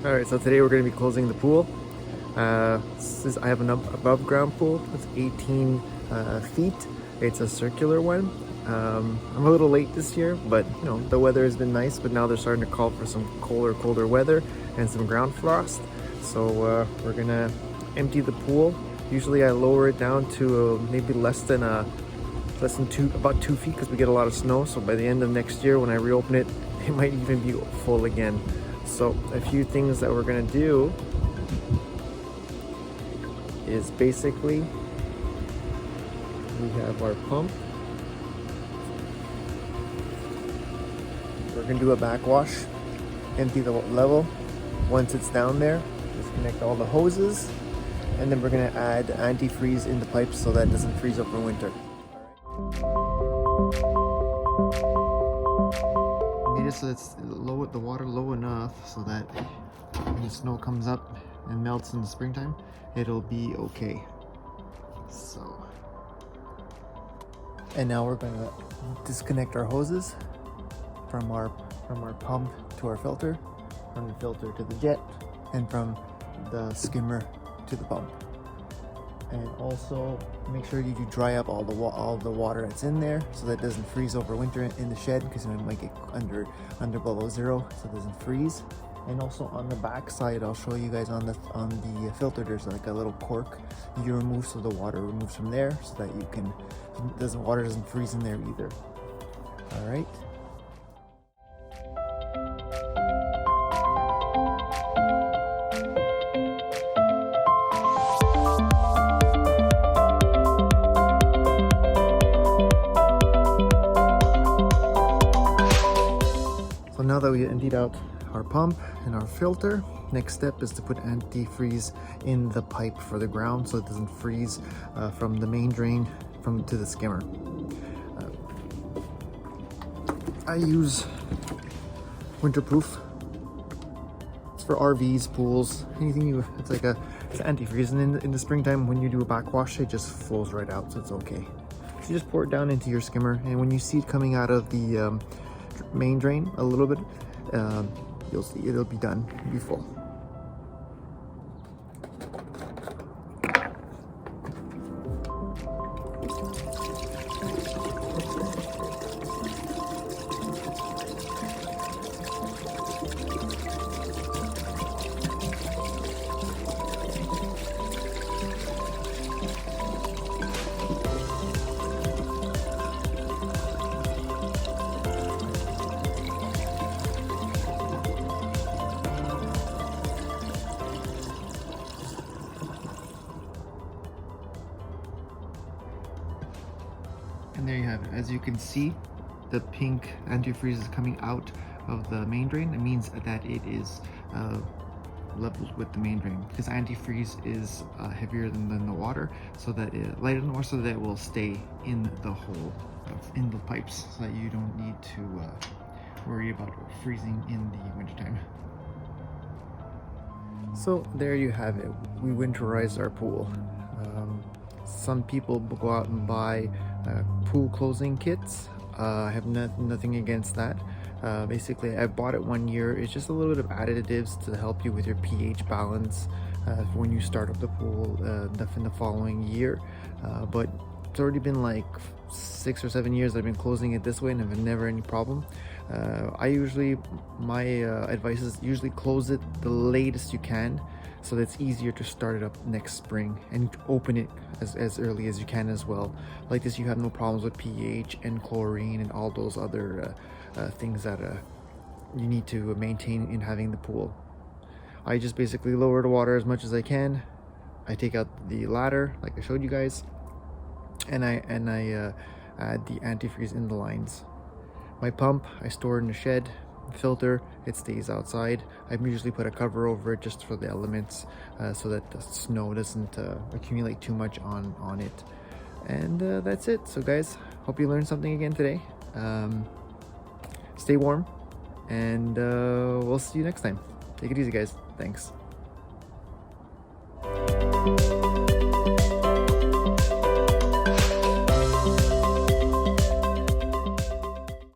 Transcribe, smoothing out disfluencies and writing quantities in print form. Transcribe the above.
All right, so today we're going to be closing the pool. I have an above ground pool. It's 18 feet. It's a circular one. I'm a little late this year, but you know, the weather has been nice, but now they're starting to call for some colder weather and some ground frost. So we're gonna empty the pool. Usually I lower it down to maybe about 2 feet, because we get a lot of snow. So by the end of next year, when I reopen it, it might even be full again. So a few things that we're gonna do is basically we have our pump. We're gonna do a backwash, empty the level. Once it's down there, disconnect all the hoses, and then we're gonna add antifreeze in the pipes so that it doesn't freeze over winter. Made it so it's low, the water low enough so that when the snow comes up and melts in the springtime, it'll be okay. So, and now we're gonna disconnect our hoses from our pump to our filter, from the filter to the jet, and from the skimmer to the pump. And also make sure you dry up all the water that's in there so that it doesn't freeze over winter in the shed, because it might get under below zero, so it doesn't freeze. And also on the back side, I'll show you guys on the filter, there's like a little cork you remove, so the water removes from there, so that water doesn't freeze in there either. All right. So now that we emptied out our pump and our filter, next step is to put antifreeze in the pipe for the ground so it doesn't freeze from the main drain to the skimmer. I use winterproof. It's for RVs, pools, anything it's antifreeze, and in the springtime when you do a backwash, it just flows right out, so it's okay. So you just pour it down into your skimmer, and when you see it coming out of the main drain a little bit, you'll see it'll be done, it'll be full. And there you have it. As you can see, the pink antifreeze is coming out of the main drain. It means that it is leveled with the main drain, because antifreeze is heavier than the water, so that lighter than the water, so that it will stay in the hole, in the pipes, so that you don't need to worry about freezing in the wintertime. So there you have it. We winterized our pool. Some people go out and buy pool closing kits. I have nothing against that. Basically, I bought it 1 year. It's just a little bit of additives to help you with your pH balance when you start up the pool in the following year. But it's already been like 6 or 7 years I've been closing it this way, and I've never any problem. My advice is usually close it the latest you can, so that it's easier to start it up next spring, and open it as early as you can as well. Like this, you have no problems with pH and chlorine and all those other things that you need to maintain in having the pool. I just basically lower the water as much as I can. I take out the ladder like I showed you guys, and I add the antifreeze in the lines. My pump I store in the shed. Filter, it stays outside. I usually put a cover over it just for the elements, so that the snow doesn't accumulate too much on it. And that's it. So guys, hope you learned something again today. Stay warm, and we'll see you next time. Take it easy, guys. Thanks.